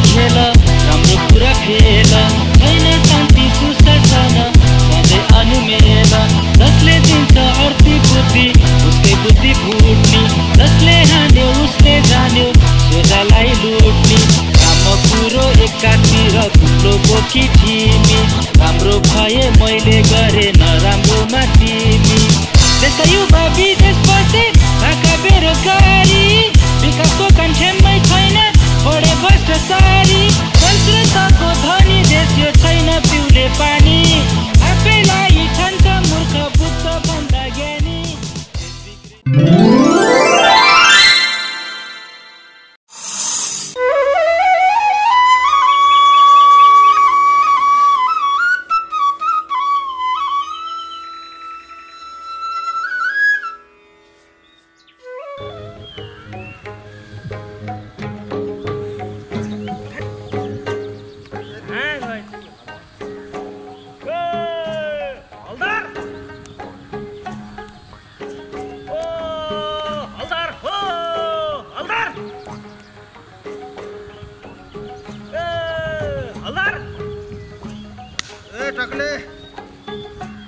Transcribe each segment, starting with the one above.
खेल राम्रो कुरा खेल छैन शान्ति सुशासन सधैँ अनुमेल जसले दिन्छ अर्थी बुद्धि उसकै बुद्धि फुट्ने जसले हान्यो उसले जान्यो सोझालाई लुट्ने काम कुरो एकातिर थुप्रो बोकी थिमी राम्रो भए मैले गरे नराम्रोमा तिमी देशका युवा विदेश बसे भएका बेरोजगारी विकासको कन्ठ्यानमै छैन बढे भ्रष्टाचारी संस्कृतको धनी देश यो छैन पिउले पानी आफैलाई ठान्छ मूर्ख बुद्ध भन्दा ज्ञानी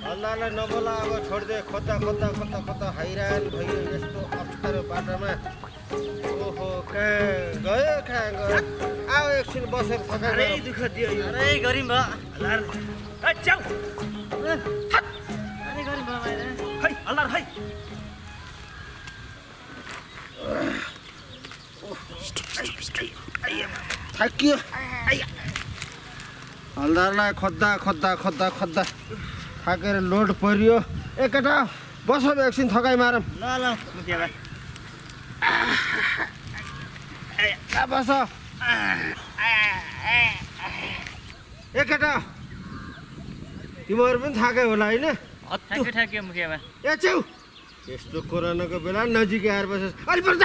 अल्लाहलाई नबोला अब छोड्दे खोज्दा खोज्दा खोज्दा खोज्दा हैरान भयो यस्तो अप्ठ्यारो बाटोमा ओहो कहाँ गयो आऊ एकछिन बसेर थकाइ दुःख दियो अरे गरिम भयो अल्लाह च्याउ अरे गरिम भयो है अल्लाह है थाकियो हल्दारलाई खोज्दा खोज्दा खोज्दा खोज्दा थाकेर लोड परियो एकटा बस एकछिन थकाइ मारौँ ल ल मुखिया भाइ बस एकटा तिमीहरू पनि थाके होला होइन ठ्याक्यो मुखिया भाइ ए च्याउ यस्तो कोरोनाको बेला नजिक आएर बसेस अलि पर्छ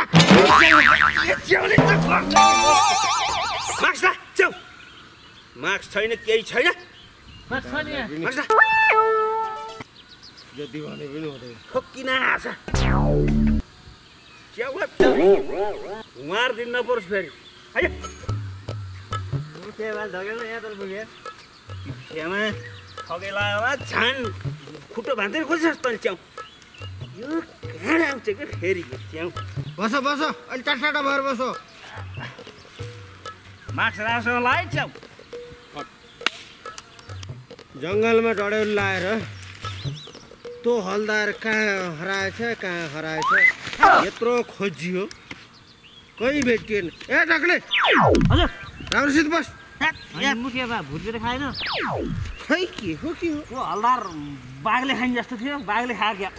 मास्क च्याउ मास्क छैन केही छैन जति भने पनि हुँदैन ठोकिन आछ च्याउलाई उहाँर दिन नपरोस् फेरि है मुखिया भाइ धगेल यहाँ त पुग्यो छेमा ठगेलामा छान खुट्टो भान्दै खोजिस् तैँले च्याउ यो कहाँ आउँछ कि फेरि च्याउ बस बस अलि टाटा भएर बसो मास्क राम्रोसँग लाए च्याउ जङ्गलमा डडेलो लाएर त्यो हलदार कहाँ हराएछ यत्रो खोजियो कहीँ भेटिएन ए डक्ले हजुर राम्रोसित बस मुखिया भाइ भुटेर खाएन खै के हो त्यो हल्दार बाघले खाने जस्तो थियो बाघले खायो क्या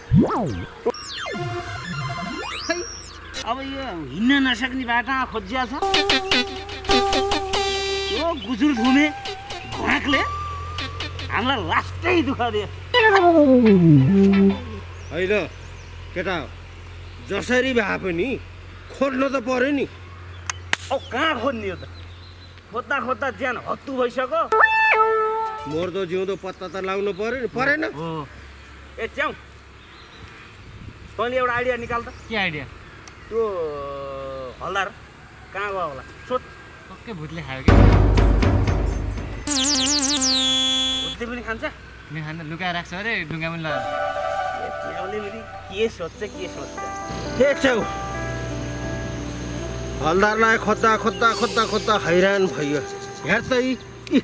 खै अब यो हिँड्न नसक्ने बाटो खोजिया छ यो गुजुर घुमे घाँकले हामीलाई लास्टै दुःख दियो होइन केटा जसरी भए पनि खोज्न त पर्यो नि औ कहाँ खोज्ने हो त खोज्दा खोज्दा ज्यान हत्तु भइसक्यो मर्दो जिउँदो पत्ता त लाउनु पर्यो नि परेन ए च्याउ तैँले एउटा आइडिया निकाल त के आइडिया त्यो हल्दार कहाँ गयो होला सोध पक्कै भुतले खायो क्या भुतले पनि खान्छ खान्छ लुकाएर राख्छ अरे ढुङ्गा पनि लगाएर च्याउले पनि के सोध्छ हे च्याउ हलदारलाई खोज्दा खोज्दा खोज्दा खोज्दा हैरान भयो हेर त यी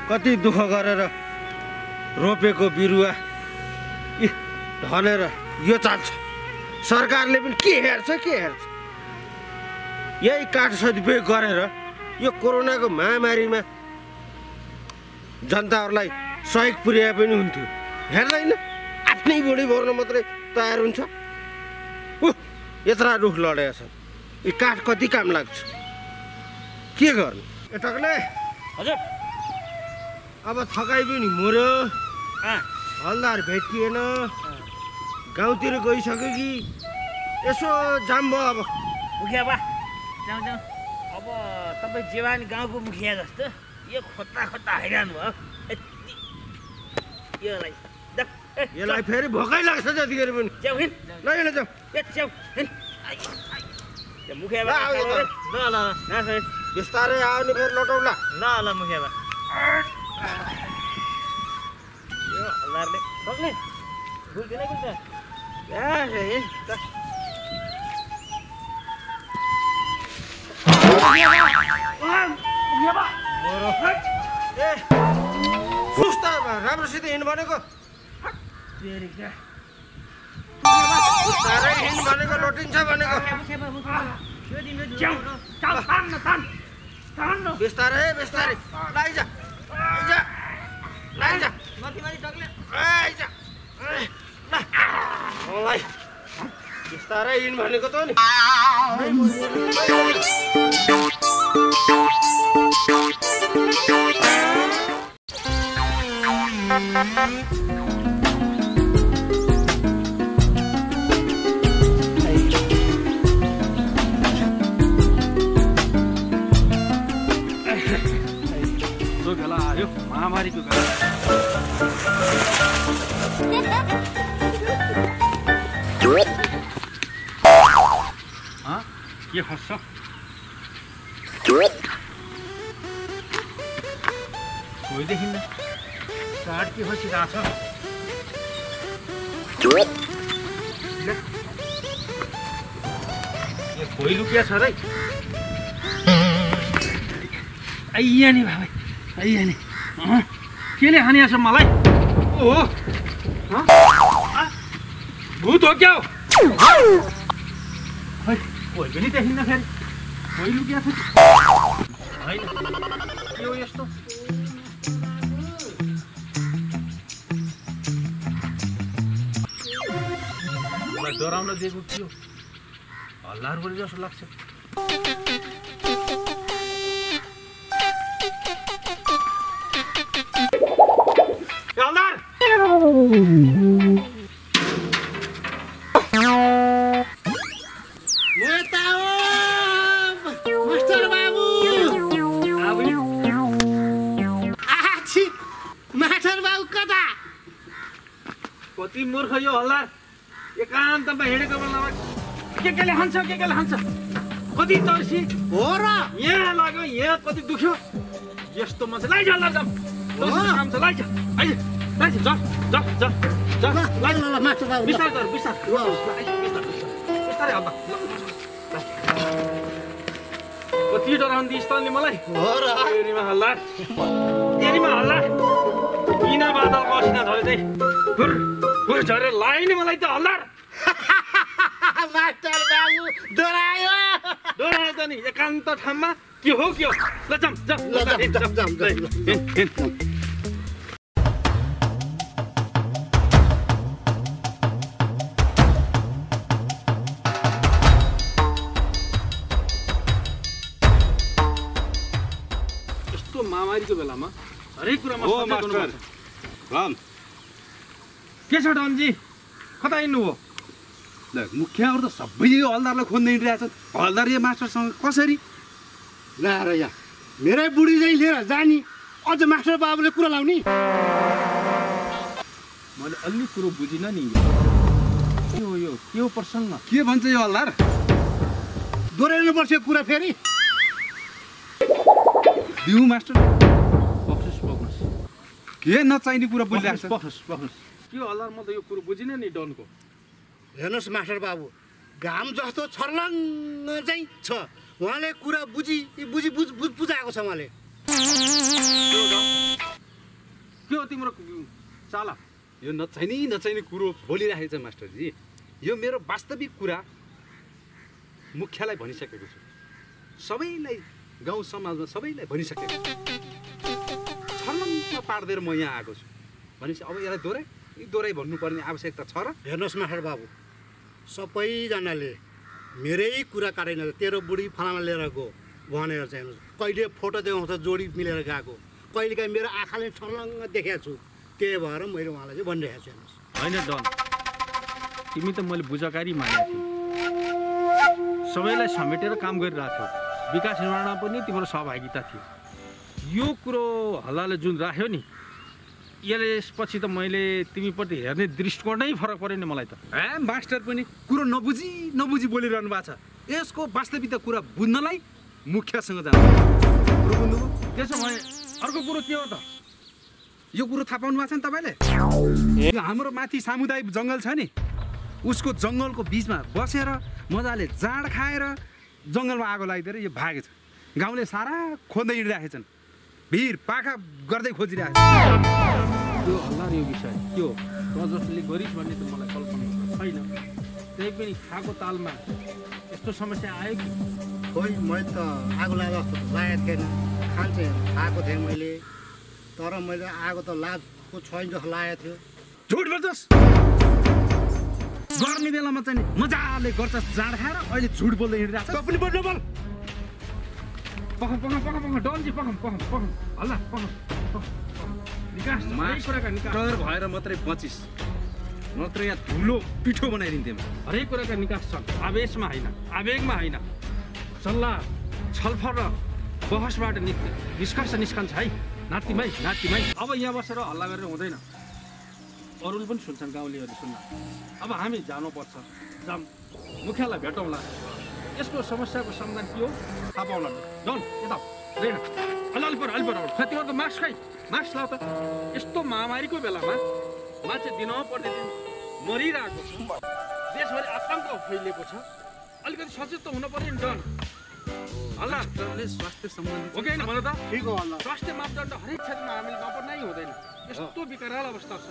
कति दुःख गरेर रोपेको बिरुवा ढलेर यो चाल्छ सरकारले पनि के हेर्छ यही काठ सदुपयोग गरेर यो कोरोनाको महामारीमा जनताहरूलाई सहयोग पुर्याए पनि हुन्थ्यो हेर्दैन आफ्नै बुढी भर्न मात्रै तयार हुन्छ यत्रा रुख लडेका छन् यो काठ कति काम लाग्छ के गर्नु यताले हजुर अब थकाइ पनि मर्यो हलदार भेटिएन गाउँतिर गइसक्यो कि यसो जाम भयो अब मुखिया बा जाउँ जाउँ अब तपाईँ जीवानी गाउँको मुखिया जस्तो यो खोज्दा खोज्दा हैरान भयो योलाई यसलाई फेरि भोकै लाग्छ जतिखेर पनि च्याउ हिँड ल हिँड जाऊ च्याउ हिँड मुखिया बा ल ल बिस्तारै आउने फेरि लटौला ल मुखिया बा यो हल्लारले सक्ने भुल्दैन कुन सुस्ता राम्रोसित हिँड भनेको बिस्तारै हिँड भनेको लोटिन्छ भनेको बिस्तारै बिस्तारै लाइजा लाइजा लाइजा आइजा मलाई बिस्तारै हिँड भनेको त नि जो बेला आयो महामारीको बेला के खस्छ कोहीदेखि काठ के खसिरहेछ कोही लुकिया छ रे आइया नि भाइ आइया नि केले हानिया छ मलाई ओहो भूत हो क्या खै कोही पनि देखिन्न फेरि कोही लुकिया छ होइन के हो यस्तो मलाई डराउन दिएको के हो हल्लाहरू पनि जस्तो लाग्छ हल्दार मास्टर बाबु मास्टर बाबु कता कति मूर्ख यो हल्दार एकान्तमा हिँडेको बेलामा के केले हान्छ कति तर्सी हो र यहाँ लाग्यो यहाँ कति दुख्यो यस्तो मान्छे लाइज हल्दार जाम काम छ लाइज आइज लाइज जा मास्टर बाबु बिस्तारै गर बिस्तारै हल्दा कति डराउने स्थलले मलाई हो र तेरीमा हल्दार बिना बादलको असिना झरे चाहिँ हुर झरेर लायो नि मलाई त हल्दार मास्टर बाबु डरायो त नि एकान्त ठाउँमा के हो ल जाम यस्तो महामारीको बेलामा हरेक कुरामा राम के छ डनजी कता हिँड्नु हो ल मुखियाहरू त सबै यो हल्दारलाई खोज्दै हिँडिरहेछन् हल्दार यो मास्टरसँग कसरी ल्याएर यहाँ मेरै बुढी चाहिँ लिएर जानी अझ मास्टर बाबुले कुरा लाउने मैले अलि कुरो बुझिनँ नि के हो यो के हो प्रसङ्ग के भन्छ यो हल्दार दोहोऱ्याउनु पर्छ यो कुरा फेरि दिउँ मास्टर पक्नुहोस् के नचाहिने कुरा बोलिरहेको छ पक्नुहोस् के हो हल्दार म त यो कुरो बुझिनँ नि डनको हेर्नुहोस् मास्टर बाबु घाम जस्तो छर्लङ्ग चाहिँ छ उहाँले कुरा बुझाएको छ उहाँले के हो तिम्रो चाला यो नचाहिने कुरो बोलिरहेको छ मास्टरजी यो मेरो वास्तविक कुरा मुखियालाई भनिसकेको छु सबैलाई गाउँ समाजमा सबैलाई भनिसकेको छु छर्लङ्ग पार्देर म यहाँ आएको छु भनेपछि अब यसलाई दोहोऱ्याइ भन्नुपर्ने आवश्यकता छ र हेर्नुहोस् मास्टर बाबु सबैजनाले मेरै कुरा काटेन तेरो बुढी फलाना लिएर गयो भनेर चाहिँ हेर्नुहोस् कहिले फोटो देखाउँछ जोडी मिलेर गएको कहिलेकाहीँ मेरो आँखाले छर्लङ्ग देखाएको छु त्यही भएर मैले उहाँलाई चाहिँ भनिरहेको छु हेर्नुहोस् होइन डन तिमी त मैले बुझकारी मानेको थिएँ सबैलाई समेटेर काम गरिरहेको थियो विकास निर्माणमा पनि तिम्रो सहभागिता थियो यो कुरो हल्लाले जुन राख्यो नि यसपछि त मैले तिमीप्रति हेर्ने दृष्टिकोण नै फरक पर्यो नि मलाई त मास्टर पनि कुरो नबुझी बोलिरहनु भएको छ यसको वास्तविकता कुरा बुझ्नलाई मुखियासँग जानु कुरो बुझ्नुभयो त्यसो भए अर्को कुरो के हो त यो कुरो थाहा पाउनु भएको छ नि तपाईँले हाम्रो माथि सामुदायिक जङ्गल छ नि उसको जङ्गलको बिचमा बसेर मजाले जाँड खाएर जङ्गलमा आगो लगाइदिएर यो भागेछ गाउँले सारा खोज्दै हिँडिराखेछन् भिर पाखा गर्दै खोजिरहेको त्यो हल्ला यो विषय के हो त जसले गरिस् भन्ने त मलाई कल्पना छैन त्यही पनि खाएको तालमा यस्तो समस्या आयो कि खोइ मैले त आगो लाग्दा जस्तो लागेको थिएन खान्छ खाएको थिएँ मैले तर मैले आगो त लाजको छैन जस्तो लागेको थियो झुट बोल्छस् गर्ने बेलामा चाहिँ मजाले गर्छस् जाँड खाएर अहिले झुट बोल्दै हिँडिरहेको छ पनि बोल्नु बोल पख डनजी पख हल्ला पख निकास मास्टर भएर मात्रै बचिस नत्र यहाँ धुलो पिठो बनाइदिन्थेँ हरेक कुराका निकास छन् आवेशमा होइन आवेगमा होइन सल्लाह छलफल र बहसबाट निष्कर्ष निस्कन्छ है नातिमाई अब यहाँ बसेर हल्ला गरेर हुँदैन अरूले पनि सुन्छन् गाउँलेहरूले सुन्न अब हामी जानुपर्छ जाम मुखियालाई भेटौँला यसको समस्याको समाधान के हो थाहा पाउला डन यता होइन अलि पर खै तिम्रो त मास्क लाउ त यस्तो महामारीको बेलामा मान्छे दिन प्रतिदिन मरिरहेको छ देशभरि आतङ्क फैलिएको छ अलिकति सचेत त हुनु पर्यो नि डन हल्ला स्वास्थ्य सम्बन्धी हो कि होइन भन त ठिक हो हल्ला स्वास्थ्य मापदण्ड हरेक क्षेत्रमा हामीले नपर्नै हुँदैन यस्तो विकराल अवस्था छ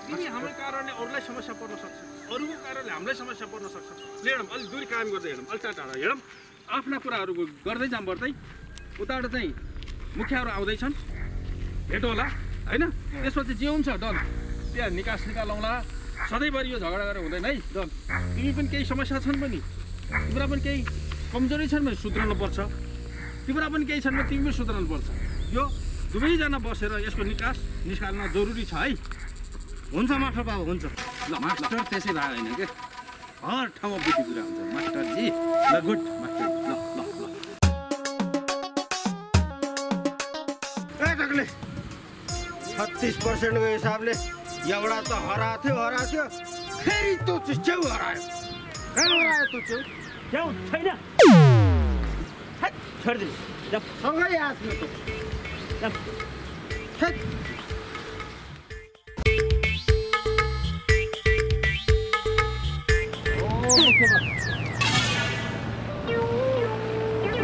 तिमी हाम्रो कारणले अरूलाई समस्या पर्न सक्छ अरूको कारणले हामीलाई समस्या पर्न सक्छ हेरौँ अलिक दूरी कायम गर्दै हेरौँ अलिक टाढा हेरौँ आफ्ना कुराहरू गर्दै जाऊँ पर्दै उताबाट चाहिँ मुखियाहरू आउँदैछन् भेटौँ होला होइन त्यसपछि जे हुन्छ डन त्यहाँ निकालौँला सधैँभरि यो झगडा गरेर हुँदैन है डन तिमी पनि केही समस्या छन् पनि तिम्रा पनि केही कमजोरी छन् भने सुध्राउनुपर्छ तिम्रा पनि केही छन् भने तिमी पनि सुध्राउनुपर्छ यो दुवैजना बसेर यसको निकाल्न जरुरी छ है हुन्छ मास्टर बाबु हुन्छ ल मास्टर त्यसै भएको होइन क्या हर ठाउँमा बुद्धि कुरा हुन्छ मास्टरजी ल गुड मास्टर ल 36% को हिसाबले एउटा त हराएको थियो फेरि त्यो च्याउ हरायो त्यो च्याउ छैन छोडिदिनु सँगै आफ्नो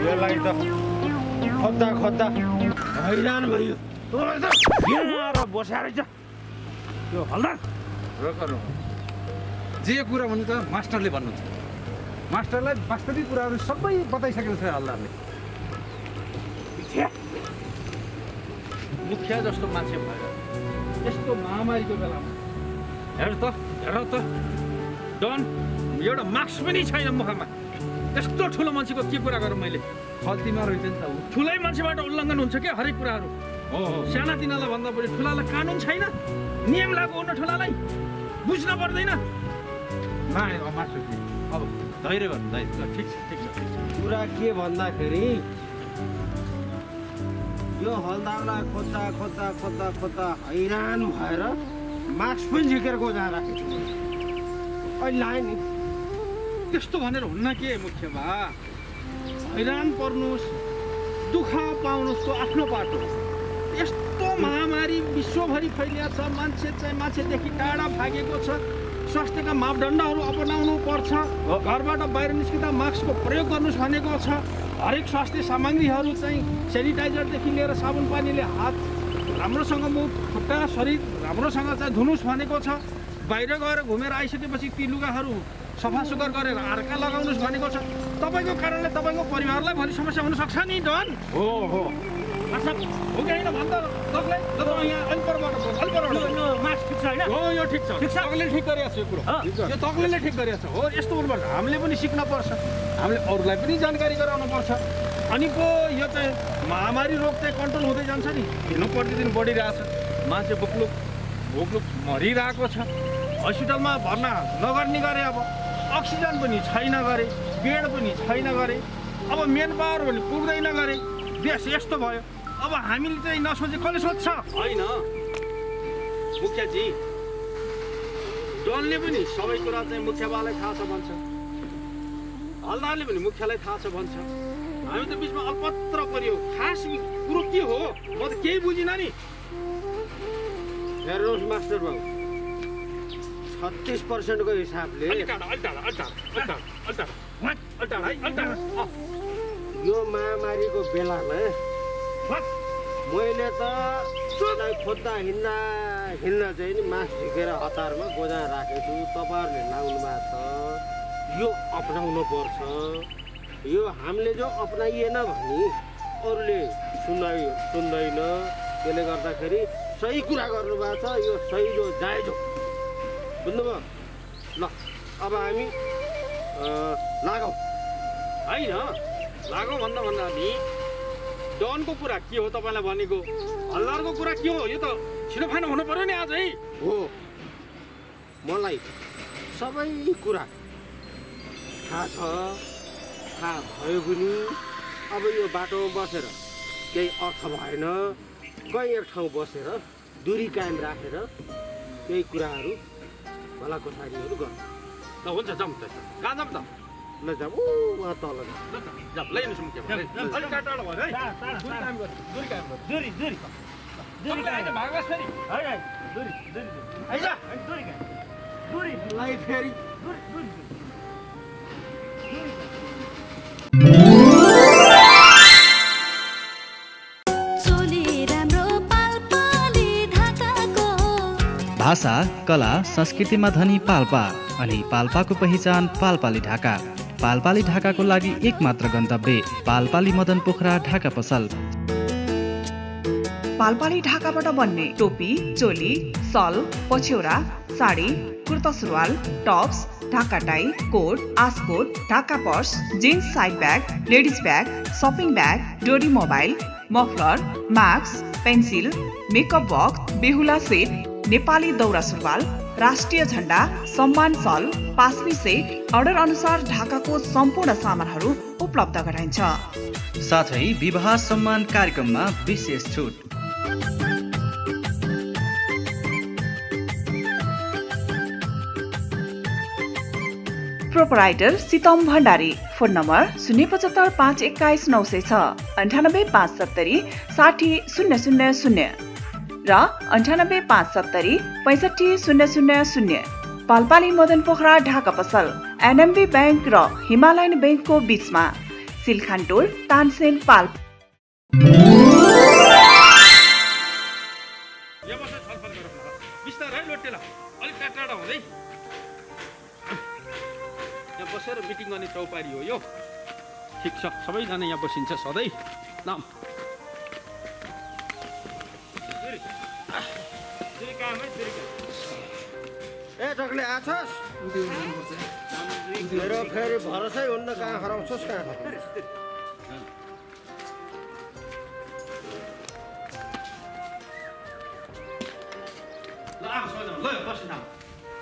यसलाई त खोज्दा हैरान भयो यहाँ बसाएर छ त्यो हल्ला जे कुरा भन्नु त मास्टरले भन्नुहुन्छ मास्टरलाई वास्तविक कुराहरू सबै बताइसकेको छ हल्लाले मुखिया जस्तो मान्छे भएर यस्तो महामारीको बेलामा हेर त डन एउटा मास्क पनि छैन मुखमा यस्तो ठुलो मान्छेको के कुरा गरौँ मैले खल्तीमा रहेछ नि त ठुलै मान्छेबाट उल्लङ्घन हुन्छ क्या हरेक कुराहरू सानातिनालाई भन्दा बढी ठुलालाई कानुन छैन नियम लागू हुन ठुलालाई बुझ्न पर्दैन मास्टरजी अब धैर्य गर्नु ठिक छ कुरा के भन्दाखेरि यो हल्दालाई खोज्दा हैरान भएर मास्क पनि झिकेर गोजा राखेको छु अहिले लाएँ नि त्यस्तो भनेर हुन्न के मुख्य बा हैरान पर्नुहोस् दुःख पाउनुहोस् त्यो आफ्नो बाटो यस्तो महामारी विश्वभरि फैलिएको छ मान्छेदेखि टाढा भागेको छ स्वास्थ्यका मापदण्डहरू अपनाउनु पर्छ घरबाट बाहिर निस्किँदा मास्कको प्रयोग गर्नुहोस् भनेको छ हरेक स्वास्थ्य सामग्रीहरू चाहिँ सेनिटाइजरदेखि लिएर साबुन पानीले हात राम्रोसँग मुख खुट्टा शरीर राम्रोसँग चाहिँ धुनुहोस् भनेको छ बाहिर गएर घुमेर आइसकेपछि ती लुगाहरू सफा सुग्घर गरेर अर्का लगाउनुहोस् भनेको छ तपाईँको कारणले तपाईँको परिवारलाई भोलि समस्या हुनसक्छ नि डन हो अच्छा हो कि होइन भन्दा तपाईँ यहाँ अलिपरबाट मास्क ठिक छ होइन हो यो ठिक छ तकले ठिक गरिरहेको छ यो कुरो यो तकले ठिक गरिरहेको छ हो यस्तो हुनुपर्छ हामीले पनि सिक्न पर्छ हामीले अरूलाई पनि जानकारी गराउनु पर्छ अनि पो यो चाहिँ महामारी रोग चाहिँ कन्ट्रोल हुँदै जान्छ नि दिन प्रतिदिन बढिरहेछ मान्छे भोकलुक मरिरहेको छ हस्पिटलमा भर्ना नगर्ने गरे अब अक्सिजन पनि छैन गरे, बेड पनि छैन गरे, अब मेन पावर पनि पुग्दैन गरे, देश यस्तो भयो। अब हामीले चाहिँ नसोचे कसले सोध्छ? होइन मुखियाजी, डनले पनि सबै कुरा चाहिँ मुखियाबालाई थाहा छ भन्छ, हलदारले पनि मुखियालाई थाहा छ भन्छ। हामी त बिचमा अल्पत्र पर्यो। खास कुरो के हो म त केही बुझिनँ नि। हेर्नुहोस् मास्टर बाबु, 36% को हिसाबले यो महामारीको बेलामा मैले त खोज्दा हिँड्न चाहिँ नि मास्क झिकेर हतारमा गोजा राखेको छु। तपाईँहरूले लाउनु भएको छ, यो अपनाउनु पर्छ। यो हामीले जो अपनाइएन भने अरूले सुन्दैन। त्यसले गर्दाखेरि सही कुरा गर्नुभएको छ, यो सही जो जायज हो। बुझ्नुभयो? ल अब हामी लागौँ। होइन लागौँ भन्दा नि डनको कुरा के हो तपाईँलाई भनेको? हल्दारको कुरा के हो? यो त छिनोफानो हुनु पर्यो नि आजै। हो, मलाई सबै कुरा थाहा छ, थाहा भयो पनि अब यो बाटोमा बसेर केही अर्थ भएन। कहीँ एक ठाउँ बसेर दूरी कायम राखेर केही कुराहरू भला कोठारीहरू गर्नु। ल हुन्छ जाउँ त। कहाँ जाउँ त? ल जाउँ उहाँ तल जाउँ, ल्याइदिनुहोस् मुखिया। अलिक टाढो भयो है। भागवास फेरि लाई फेरि भाषा, कला, संस्कृतिमा धनी पाल्पा अनि पाल्पाको पहिचान पाल्पाली ढाका। पाल्पाली ढाकाको लागि एकमात्र गन्तव्य पाल्पाली मदन पोखरा ढाका पसल। पाल्पाली ढाकाबाट बन्ने टोपी, चोली, सल, पछ्यौरा, साडी, कुर्ता सुरुवाल, टप्स, ढाका टाई, कोट, आस्कोट, Dhaka purse, jeans side bag, ladies bag, shopping bag, डोरी mobile, muffler, mask, pencil, makeup box, बेहुला सेट, नेपाली दौरा सुरुवाल, राष्ट्रिय झण्डा, सम्मान सल, पास्मी सेट, अर्डर अनुसार ढाकाको सम्पूर्ण सामानहरू उपलब्ध गराइन्छ। साथै विवाह सम्मान कार्यक्रममा विशेष छुट। Proprietor Sitam Bhandari. Phone number 075 521 906 98 570 60 000 र 98 570 65 000। पाल्पाली मदन पोखरा ढाका पसल एनएमबी बैंक र हिमालयन बैंकको बीचमा, सिलखान टोल, तानसेन, पाल्पा। यहाँ बसेर मिटिङ गर्ने चौपारी हो यो। ठिक छ, सबैजना यहाँ बसिन्छ सधैँ। नाम ए टक्ले आछस्? मेरो फेरि भरोसै हुन्न, कहाँ हराउँछस् कहाँ? ल आएको सबैजना, ल बस्नु नाम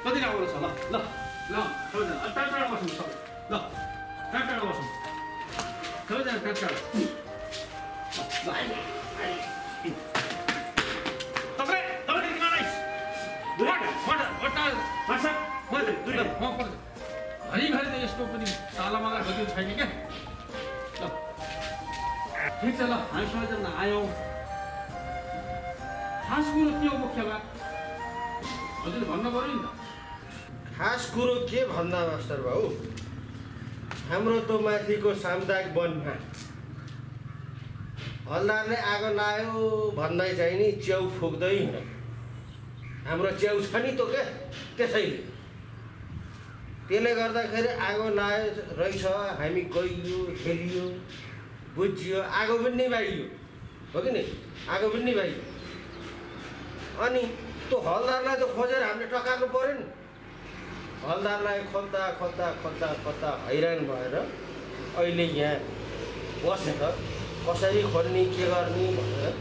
कति राम्रो छ। ल ल ल सबैजना टाढा बस्नु सबै। ल टाढा बस्नु सबैजना टाढा। घरिघरि त यस्तो पनि तालामाला गतिलो छैन क्या। ल ठिक छ, ल हामी सबैजना आयौँ। खास कुरो के हो मुख्यमा हजुरले भन्नु पऱ्यो नि त। खास कुरो के भन्दा मास्टर बाबु, हाम्रो त माथिको सामुदायिक वनमा हल्दारले आगो लायो भन्दै चाहिँ नि च्याउ फुक्दैन। हाम्रो च्याउ छ नि त क्या, त्यसले गर्दाखेरि आगो लायो रहेछ, हामी गइयो, खेलियो, बुझियो, आगो पनि निभाइयो, हो कि नि? आगो पनि निभाइयो। अनि त्यो हलदारलाई त खोजेर हामीले टकार्नु पऱ्यो नि। हलदारलाई खोज्दा खोज्दा खोज्दा खोज्दा हैरान भएर अहिले यहाँ बसेर कसरी खोल्ने के गर्ने भनेर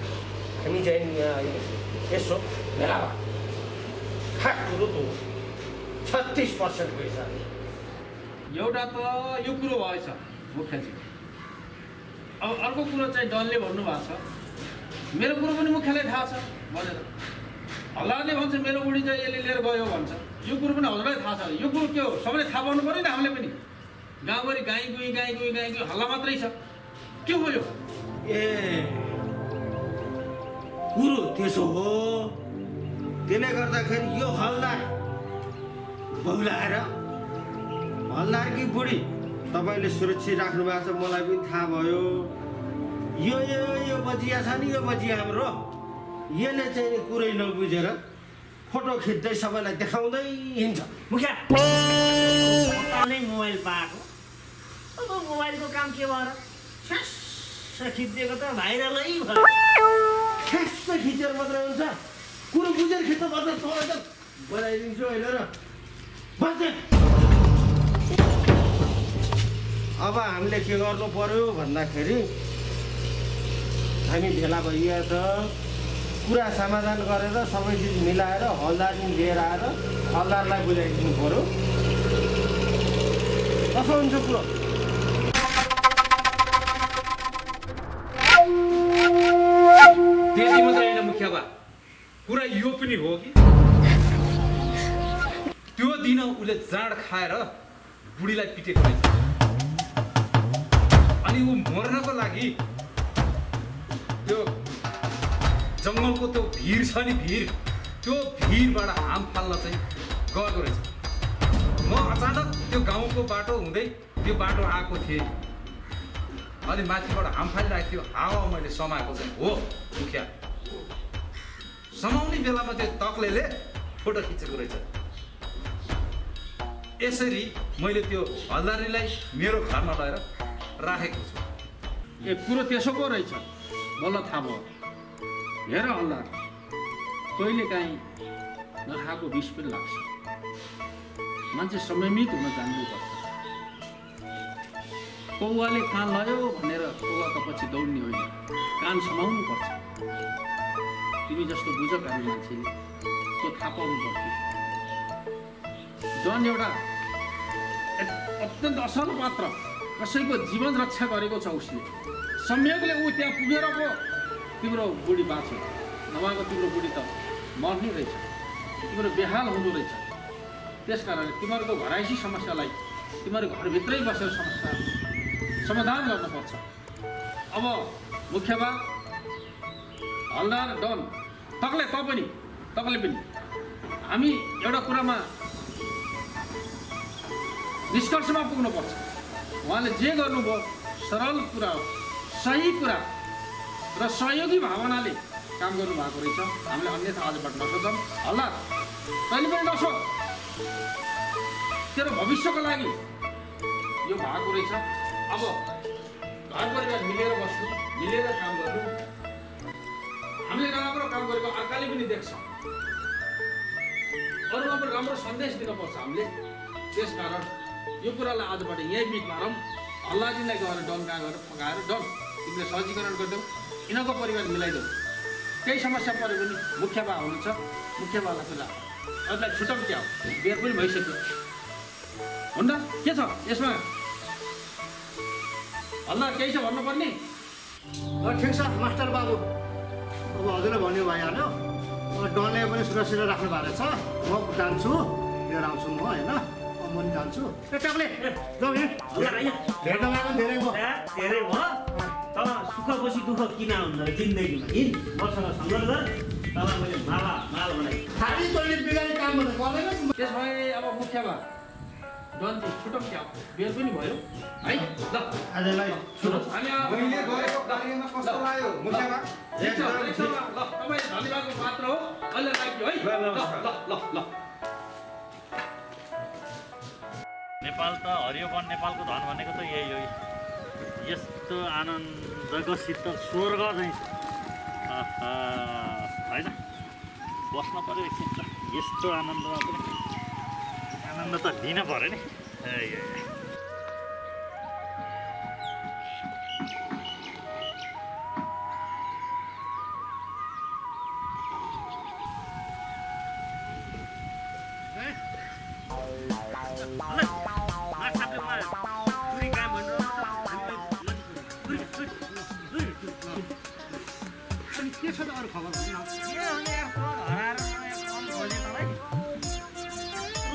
हामी चाहिँ यहाँ अहिले यसो भेला भयो। खास कुरो त 36% पैसा एउटा त यो कुरो भएछ मुखियाजी। अब अर्को कुरो चाहिँ डनले भन्नुभएको छ, मेरो कुरो पनि मुखियालाई थाहा छ भनेर। हल्लारले भन्छ मेरो बुढी चाहिँ यसले लिएर गयो भन्छ, यो कुरो पनि हजुरलाई थाहा छ। यो कुरो के हो सबैले थाहा पाउनु पऱ्यो नि हामीले पनि। गाउँभरि गाई गुई हल्ला मात्रै छ, के हो यो? ए कुरो त्यसो हो। त्यसले गर्दाखेरि यो हल्दार बहुलाएर हल्दारकी बुढी तपाईँले सुरक्षित राख्नु भएको छ, मलाई पनि थाहा भयो। यो बजिया छ नि, यो बजिया हाम्रो, यसले चाहिँ कुरै नबुझेर फोटो खिच्दै सबैलाई देखाउँदै हिँड्छ। मुखिया नै मोबाइल पाएको, अब मोबाइलको काम के भएर ठ्यास्स खिचिदिएको त भाइरलै भयो। ठ्यास्स खिचेर मात्रै हुन्छ, कुरो बुझेर खिच्नु पर्छ। तँलाई त बनाइदिन्छु होइन र बस्ने। अब हामीले के गर्नु पर्यो भन्दाखेरि हामी भेला भइया छ, कुरा समाधान गरेर सबै चिज मिलाएर हल्दार लिएर आएर हल्दारलाई बुझाइदिनु पर्यो। कसो हुन्छ कुरो? त्यति मात्रै होइन मुखिया बा, कुरा यो पनि हो कि त्यो दिन उसले जाँड खाएर बुढीलाई पिटेको रहेछ। अनि ऊ मर्नको लागि त्यो जङ्गलको त्यो भिर छ नि, त्यो भिरबाट हाम फाल्न चाहिँ गएको रहेछ। म अचानक त्यो गाउँको बाटो हुँदै त्यो बाटो आएको थिएँ, अनि माथिबाट हाम फालिरहेको थियो। हावा मैले समाएको चाहिँ हो मुखिया। समाउने बेलामा त्यो तक्लेले फोटो खिचेको रहेछ। यसरी मैले त्यो हल्दारीलाई मेरो घरमा लगेर राखेको छु। ए कुरो त्यसो पो रहेछ, बल्ल थाहा भयो। हेर हल्दार, कहिलेकाहीँ नखाएको विष पनि लाग्छ। मान्छे संयमित हुन जान्नुपर्छ। कौवाले कान लयो भनेर कौवाको पछि दौड्ने होइन, कान समाउनु पर्छ। तिमी जस्तो बुझकारी मान्छेले त्यो थाहा पाउनु पर्थ्यो। जन एउटा अत्यन्त असल पात्र, कसैको जीवन रक्षा गरेको छ उसले। संयोगले ऊ त्यहाँ पुगेर पो तिम्रो बुढी बाँच्यो, नभएको तिम्रो बुढी त मर्ने रहेछ, तिम्रो बेहाल हुँदो रहेछ। त्यस कारणले तिमीहरूको घराइसी समस्यालाई तिमीहरू घरभित्रै बसेर समस्या समाधान गर्नुपर्छ। अब मुख्य बा, हल्दार, डन, तकले पनि हामी एउटा कुरामा निष्कर्षमा पुग्नुपर्छ। उहाँले जे गर्नुभयो सरल कुरा हो, सही कुरा र सहयोगी भावनाले काम गर्नुभएको रहेछ। हामीले अन्यथा आजबाट नसोचौँ। हल्दार, तैँले पनि नसोच, तेरो भविष्यको लागि यो भएको रहेछ। अब घर परिवार मिलेर बस्नु, मिलेर काम गर्नु। हामीले राम्रो काम गरेको अर्काले पनि देख्छ, अरूमा पनि राम्रो सन्देश दिनुपर्छ हामीले। त्यसकारण यो कुरालाई आजबाट यहीँ बिच मारौँ। हल्लाजीलाई गएर डन कहाँ गएर फकाएर, डन तिमीले सहजीकरण गरिदेऊ, यिनीहरूको परिवार मिलाइदेऊ। केही समस्या पऱ्यो भने मुख्य बा हुनुहुन्छ, मुख्य बालाई खुला अरूलाई छुट्याउँ। क्या हो, बेर पनि भइसक्यो हुन्न? के छ यसमा? हल्दार केही छ भन्नुपर्ने? ठिक छ मास्टर बाबु, अब हजुरले भन्यो भइहाल्यो। डनले पनि सुरक्षित राख्नु भएको छ। म जान्छु, लिएर आउँछु म होइन, म पनि जान्छु। ए टक्ले जाउँ हिँड। भेट्न गएको धेरै भयो। धेरै भयो तर सुख पछि दुःख किन हुँदो रहेछ जिन्दगीमा? हिँड मसँग सङ्घर्ष गर, तँलाई मैले माल बनाएँ। खालि तैँले बिगारी काम गर्दैन। त्यसो भए अब मुख्य बा डन छुट्याउँ। क्या बेर पनि भयो है? ल आजलाई सुन्नुहोस्, मैले गरेको कार्यमा कस्तो लाग्यो मुखिया बा? तपाईँ धन्यवादको पात्र हो। अहिले लाग्यो है। ल नेपाल त हरियो वन, नेपालको धन भनेको त यही हो। यस्तो आनन्दको शीतल स्वर्ग चाहिँ होइन, बस्न पऱ्यो एकछिन त। यस्तो आनन्दमा पनि आनन्द त लिन पऱ्यो नि। खबर भन्नु न। के भने यार हराएर कम खोजे तँलाई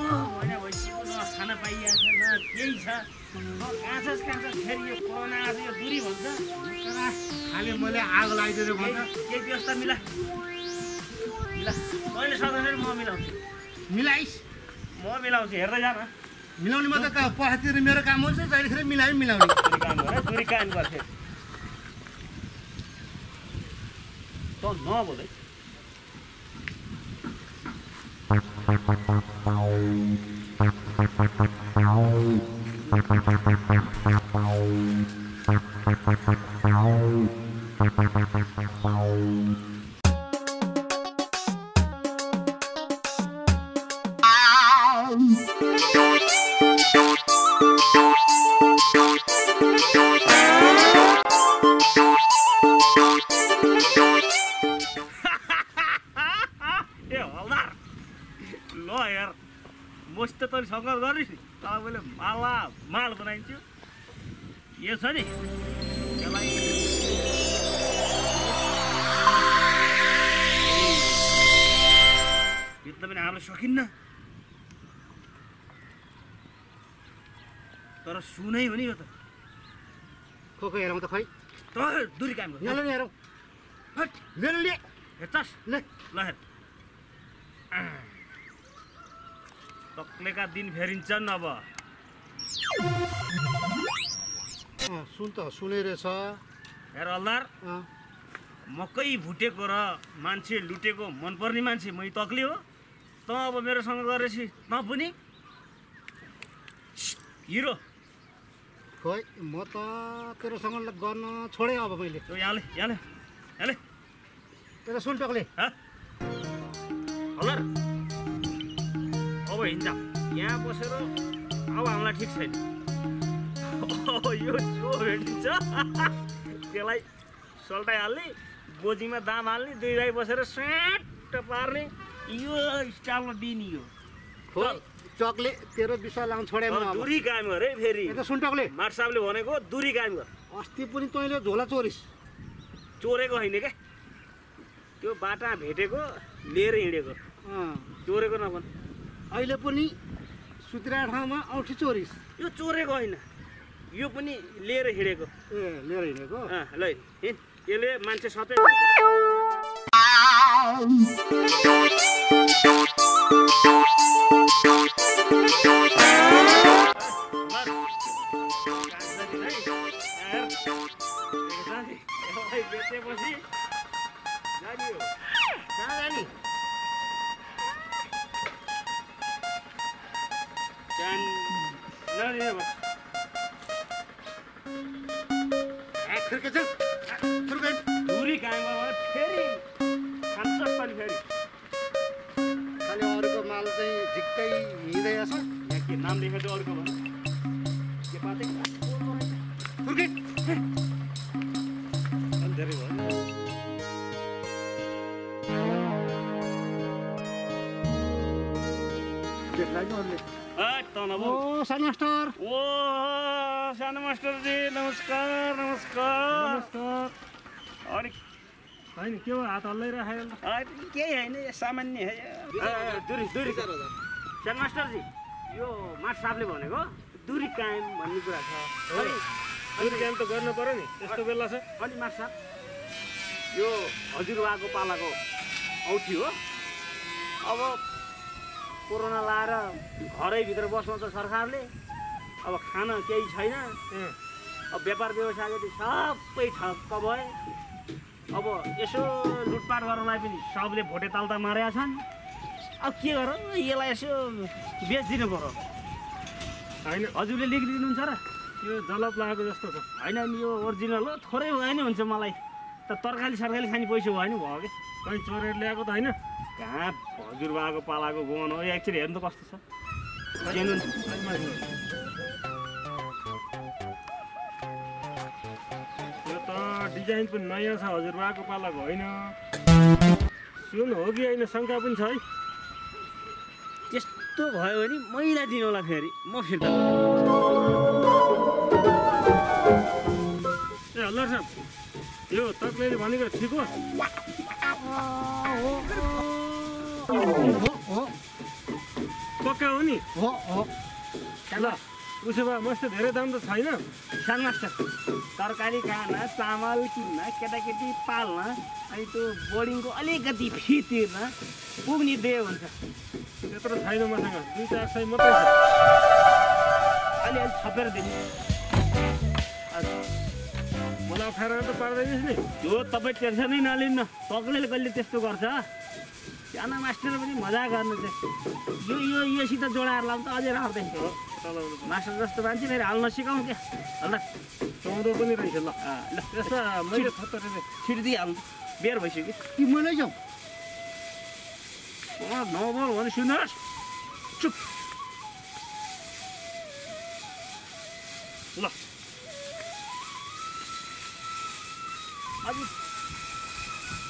महिना भइसक्यो न खाना पाइएको छ न केही छ काँचस फेरि यो कोरोना आज यो दुरी भन्छ खालि मैले आगो लगाइदिएर भन्छ केही व्यवस्था मिला मैले सधैँ म मिलाउँछु मिलाइस् म मिलाउँछु हेर्दै जा न मिलाउने मात्रै त पछातिर मेरो काम हुन्छ जहिलेखेर मिलाउने दुरी काम गर दुरी काम गर्थे त नबोलै सङ्कल्प गरिस् नि तल मैले माल बनाइन्छु यो छ नि यसलाई भित्र पनि हाल्न सकिन्न तर सुनै हो नि यो त खोको हेरौँ त खै त दुरी काम गर्नु यहाँ हेरौँ मेरो ले हेर्छस् ले ल हेर तक्लेका दिन फेरिन्छन् अब सुन त सुने रहेछ हेर हल्दार मकै भुटेको र मान्छे लुटेको मनपर्ने मान्छे मै तक्ले हो त अब मेरोसँग गरेपछि त पनि हिरो खोइ म त तेरोसँग गर्न छोडेँ अब मैले यहाँले तेरो सुन टक्ले हल्दार अब हिँड्छ यहाँ बसेर अब हामीलाई ठिक छैन यो चोर भेटिन्छ त्यसलाई सल्टाइहाल्ने गोजीमा दाम हाल्ने दुई भाइ बसेर स्याट पार्ने यो स्टाइलमा दिने यो टक्ले तेरो विश्वास लाउनु छोडेँ म दुरी काम गरे फेरि सुन टक्ले माट साहबले भनेको दुरी काम गर अस्ति पनि तैँले झोला चोरिस् चोरेको होइन क्या त्यो बाटा भेटेको लिएर हिँडेको चोरेको नभन अहिले पनि सुतिरहेको ठाउँमा औँठी चोरिस् यो चोरेको होइन यो पनि लिएर हिँडेको लिएर हिँडेको ल हिँड यसले मान्छे सबै बेचेपछि जाने हो कहाँ जाने दुरी काम फेरि खान्छ फेरि खालि अरूको माल चाहिँ झिक्कै हिँड्दैछ यहाँ के नाम लेखेको अरूको भन्नु के बाटै धेरै भयो सानो मास्टर सानो मास्टरजी नमस्कार अनि होइन के हो हात हल्लाइरहेको केही होइन सामान्य दुरी सानो मास्टरजी यो मास्टर साहबले भनेको दुरी कायम भन्ने कुरा छ दुरी कायम त गर्नु पर्यो नि यस्तो बेला छ अनि मास्टर साहब यो हजुरबाको पालाको औठी हो अब कोरोना लाएर घरैभित्र बस्नु त सरकारले अब खान केही छैन अब व्यापार व्यवसायले सबै ठक्क भए अब यसो लुटपाट गर्नलाई पनि सबले भोटे तालता मारेका छन् अब के गरौँ यसलाई यसो बेचिदिनु पर्यो होइन हजुरले लेखिदिनुहुन्छ र यो जलप लागेको जस्तो छ होइन नि यो ओरिजिनल हो थोरै भए नि हुन्छ मलाई त तरकारी सरकारी खाने पैसा भयो नि भयो कि कहीँ चोरेर ल्याएको त होइन कहाँ हजुरबाको पालाको गोन हो एक्चुअली हेर्नु त कस्तो छ जेन्युन यो त डिजाइन पनि नयाँ छ हजुरबाको पालाको होइन सुन हो कि होइन शङ्का पनि छ है त्यस्तो भयो भने मैला दिनु होला फेरि म फिर्ता ए हल्दार साहब यो तपाईँले भनेको ठिक हो पक्का हो नि हो हो ल उसो भए मस्तो धेरै दाम त छैन सानो मास्टर तरकारी खान चामल किन्न केटाकेटी पाल्न अनि त्यो बोर्डिङको अलिकति फी तिर्न पुग्ने दे हुन्छ त्यत्रो छैन मसँग 2-4 सय मात्रै छ अलिअलि थपेर दिनु मलाई अप्ठ्यारो त पार्दैनस् नि यो तपाईँ टेन्सनै नलिन्न तक्लेले कहिले त्यस्तो गर्छ सानो मास्टर पनि मजा गर्नु चाहिँ योसित जोडाएर लाउनु त अझै राख्दैन मास्टर जस्तो मान्छे फेरि हाल्न सिकाउँ क्या ल चौधो पनि रहेछ ल ल त्यसमा मैले छिटो दिइहाल्नु बेर भइसक्यो कि मैले जाउँ नबोल भने सुन्नुहोस् चुप ल अझ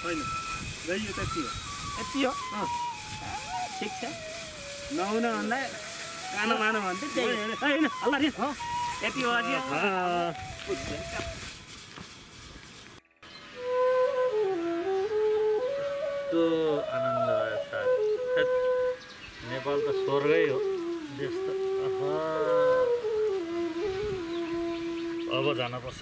होइन गइयो त्यति हो यति हो ठिक छ नहुन भन्दा कानो मानो भन्थ्यो त्यही होइन हल्ला रे यति हो अझै यस्तो आनन्द आयो साथ नेपाल त स्वर्गै हो देश त अब जानुपर्छ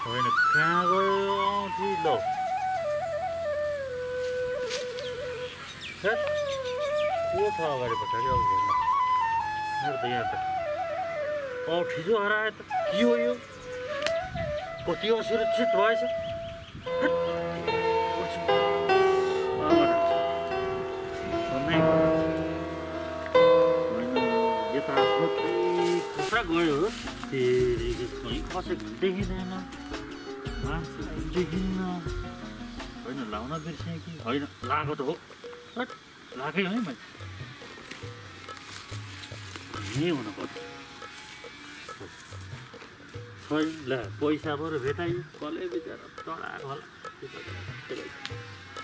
होइन कहाँ गयो औँठी ल को छ अगाडि पछाडि अब मेरो त यहाँ त औँठी जो हरायो त के हो यो कति असुरक्षित भएछ यता कता गयो कहीँ कसैको देखिँदैन मान्छे देखिन्न होइन लाउन बिर्सेँ कि होइन लगाएको त हो लागेँ है मैले यहीँ हुनुपर्छ छैन ल पैसा बरु भेटाइयो कसले बिचरा चढाएको होला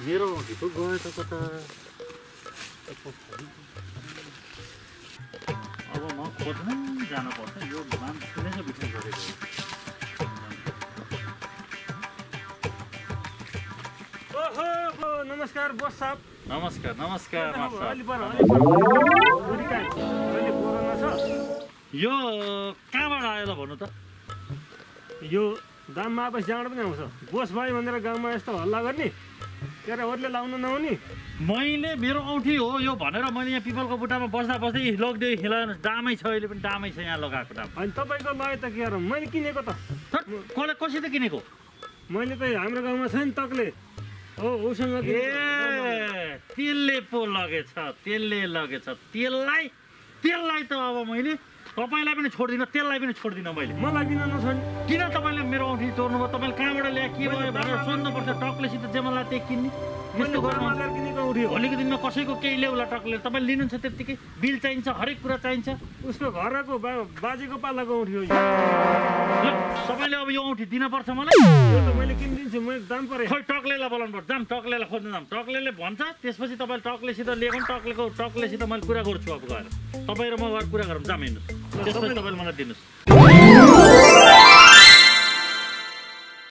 मेरो औँठी पो गयो त कता अब म खोज्नै जानुपर्छ यो मान्छेले नै बिक्री गरेको ओहो नमस्कार बोस साहब नमस्कार नमस्कार यो कहाँबाट आयो ल भन्नु त यो गाउँमा आएपछि जहाँबाट पनि आउँछ बोस भाइ भनेर गाउँमा यस्तो हल्ला गर्ने के अरे अरूले लाउनु नहुने मैले मेरो औँठी हो यो भनेर मैले यहाँ पिपलको बुट्टामा बस्दा बस्दै लगिदिएँ खेलाएन दामै छ अहिले पनि दामै छ यहाँ लगाएको दाम अनि तपाईँको लय त के अरे मैले किनेको त कसले कसै त किनेको मैले त हाम्रो गाउँमा छ नि तक्ले हो उसँग ए त्यसले पो लगेछ त्यसलाई त अब मैले तपाईँलाई पनि छोड्दिनँ त्यसलाई पनि छोड्दिनँ मैले मलाई किन नछोड्ने किन तपाईँले मेरो औँठी तोड्नुभयो तपाईँले कहाँबाट ल्याए के भयो भनेर सोध्नुपर्छ टक्लेसित जे मलाई त्यही किन्ने यस्तो गर्नु किनेको औँठी हो भोलिको दिनमा कसैको केही ल्याउला टक्ले तपाईँले लिनुहुन्छ त्यत्तिकै बिल चाहिन्छ हरेक कुरा चाहिन्छ उसको घरको बाजेको पालाको औँठी हो ल तपाईँले अब यो औँठी दिनुपर्छ मलाई यो त मैले किनिदिन्छु मैले दाम परे खै टक्लेलाई बोलाउनु पर्छ जाम टक्लेलाई खोज्नु जाम टक्लेले भन्छ त्यसपछि तपाईँले टक्लेसित लिएको टक्लेसित मैले कुरा गर्छु अब गएर तपाईँ र म गएर कुरा गरौँ जाम हिँड्नुहोस् त्यसपछि तपाईँले मलाई दिनुहोस्